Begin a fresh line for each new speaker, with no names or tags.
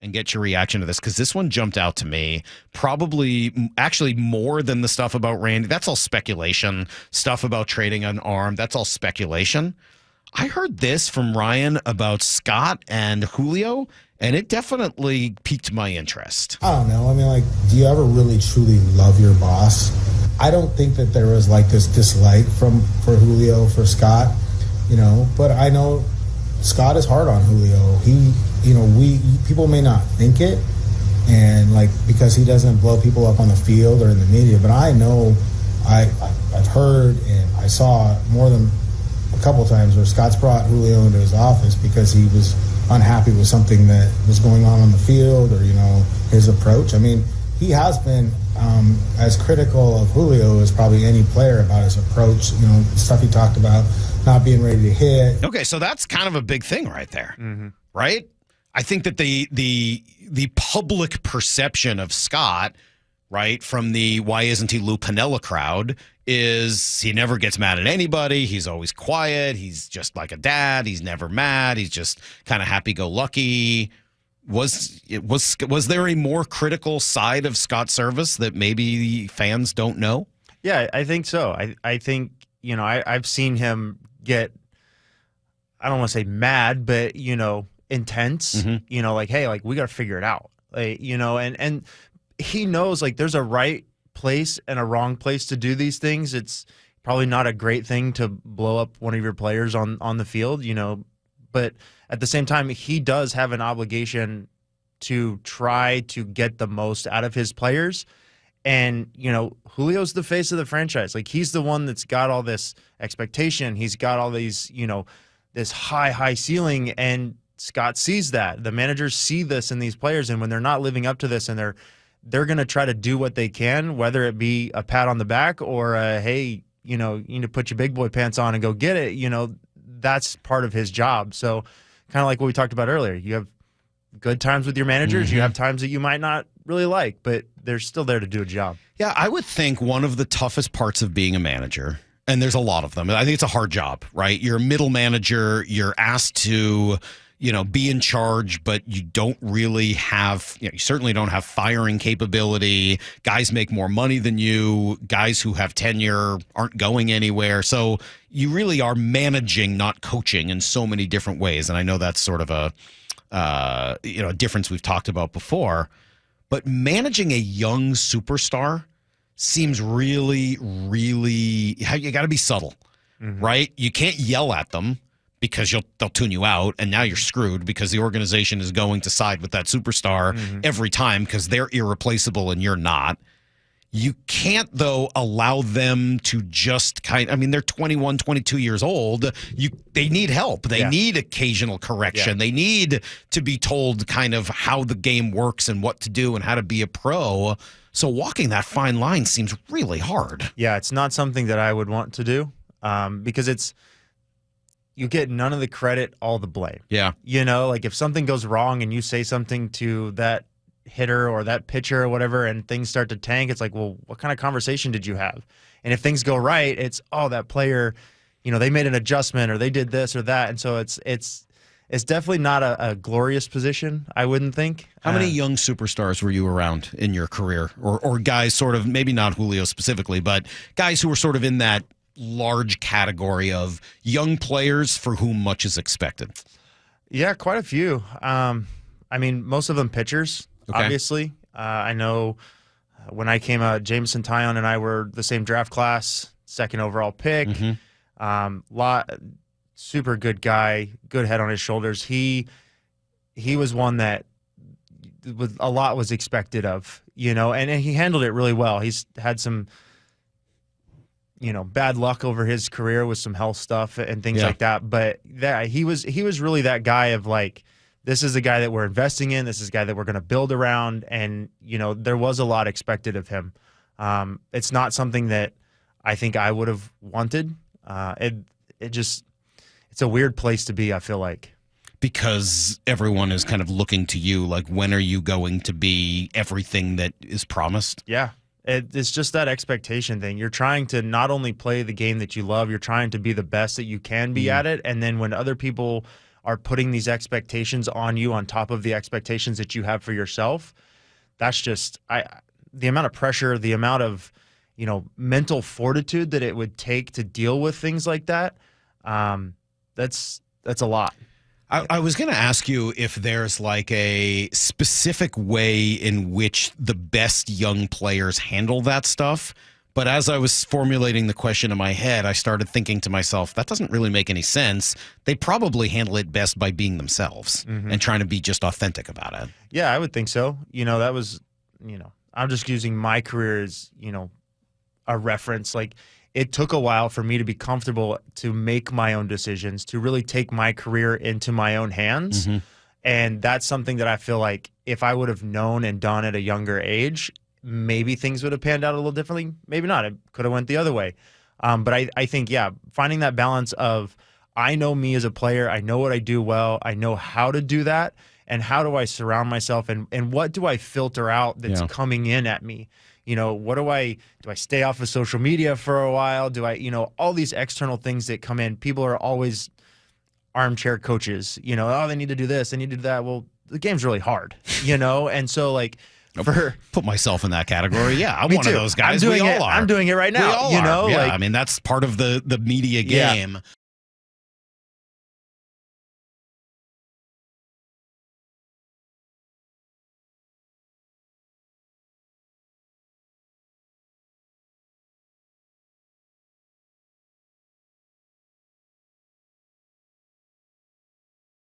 and get your reaction to this, because this one jumped out to me. Probably, actually, more than the stuff about Randy. That's all speculation. Stuff about trading an arm. That's all speculation. I heard this from Ryan about Scott and Julio, and it definitely piqued my interest.
I don't know. I mean, like, do you ever really truly love your boss? I don't think that there was like this dislike for Julio, for Scott, but I know Scott is hard on Julio. He, people may not think it, and like, because he doesn't blow people up on the field or in the media, but I know I've heard and I saw more than a couple of times where Scott's brought Julio into his office because he was unhappy with something that was going on the field, or his approach. I mean, he has been as critical of Julio as probably any player about his approach. Stuff he talked about not being ready to hit.
Okay, so that's kind of a big thing right there, right? I think that the public perception of Scott, right, from the "why isn't he Lou Piniella" crowd, is he never gets mad at anybody. He's always quiet. He's just like a dad. He's never mad. He's just kind of happy-go-lucky. Was there a more critical side of Scott Servais that maybe fans don't know?
Yeah, I think so. I think, I've seen him get, I don't want to say mad, but, intense, like, hey, like, we got to figure it out. Like, and he knows, like, there's a right place and a wrong place to do these things. It's probably not a great thing to blow up one of your players on the field, but at the same time, he does have an obligation to try to get the most out of his players. And, Julio's the face of the franchise. Like, he's the one that's got all this expectation. He's got all these, this high ceiling, and Scott sees that. The managers see this in these players, and when they're not living up to this, and they're going to try to do what they can, whether it be a pat on the back or hey, you need to put your big boy pants on and go get it. That's part of his job. So kind of like what we talked about earlier, you have good times with your managers. You have times that you might not really like, but they're still there to do a job.
Yeah, I would think one of the toughest parts of being a manager, and there's a lot of them, I think it's a hard job, right? You're a middle manager. You're asked to be in charge, but you don't really have, you certainly don't have firing capability. Guys make more money than you. Guys who have tenure aren't going anywhere. So you really are managing, not coaching, in so many different ways. And I know that's sort of a difference we've talked about before. But managing a young superstar seems really, really, you got to be subtle, right? You can't yell at them, because they'll tune you out, and now you're screwed because the organization is going to side with that superstar every time because they're irreplaceable and you're not. You can't, though, allow them to just they're 21, 22 years old. They need help. They need occasional correction. They need to be told kind of how the game works and what to do and how to be a pro. So walking that fine line seems really hard.
Yeah, it's not something that I would want to do because you get none of the credit, all the blame.
Yeah.
Like if something goes wrong and you say something to that hitter or that pitcher or whatever and things start to tank, it's like, well, what kind of conversation did you have? And if things go right, it's, oh, that player, they made an adjustment or they did this or that. And so it's definitely not a glorious position, I wouldn't think.
How many young superstars were you around in your career? Or guys sort of, maybe not Julio specifically, but guys who were sort of in that large category of young players for whom much is expected?
Yeah, quite a few. Most of them pitchers, obviously. I know when I came out, Jameson Taillon and I were the same draft class, second overall pick. Super good guy, good head on his shoulders. He was one that a lot was expected of, and he handled it really well. He's had some bad luck over his career with some health stuff and things like that. But he was really that guy of like, this is the guy that we're investing in. This is the guy that we're going to build around. And, there was a lot expected of him. It's not something that I think I would have wanted. It's a weird place to be, I feel like.
Because everyone is kind of looking to you, like, when are you going to be everything that is promised?
Yeah. It's just that expectation thing. You're trying to not only play the game that you love, you're trying to be the best that you can be at it. And then when other people are putting these expectations on you on top of the expectations that you have for yourself. That's just the amount of pressure, the amount of, mental fortitude that it would take to deal with things like that. That's a lot.
I was going to ask you if there's like a specific way in which the best young players handle that stuff. But as I was formulating the question in my head, I started thinking to myself, that doesn't really make any sense. They probably handle it best by being themselves and trying to be just authentic about it.
Yeah, I would think so. That was, I'm just using my career as, a reference. Like, it took a while for me to be comfortable to make my own decisions, to really take my career into my own hands. And that's something that I feel like if I would have known and done at a younger age, maybe things would have panned out a little differently. Maybe not. It could have went the other way. But I think, finding that balance of, I know me as a player, I know what I do well, I know how to do that, and how do I surround myself, and what do I filter out that's coming in at me? What do I stay off of social media for a while? Do I, all these external things that come in, people are always armchair coaches, they need to do this, they need to do that. Well, the game's really hard, and so like,
put myself in that category. Yeah, I'm one of those guys.
I'm doing
we
it.
all are.
I'm doing it right now.
We all are. Yeah, I mean, that's part of the media game.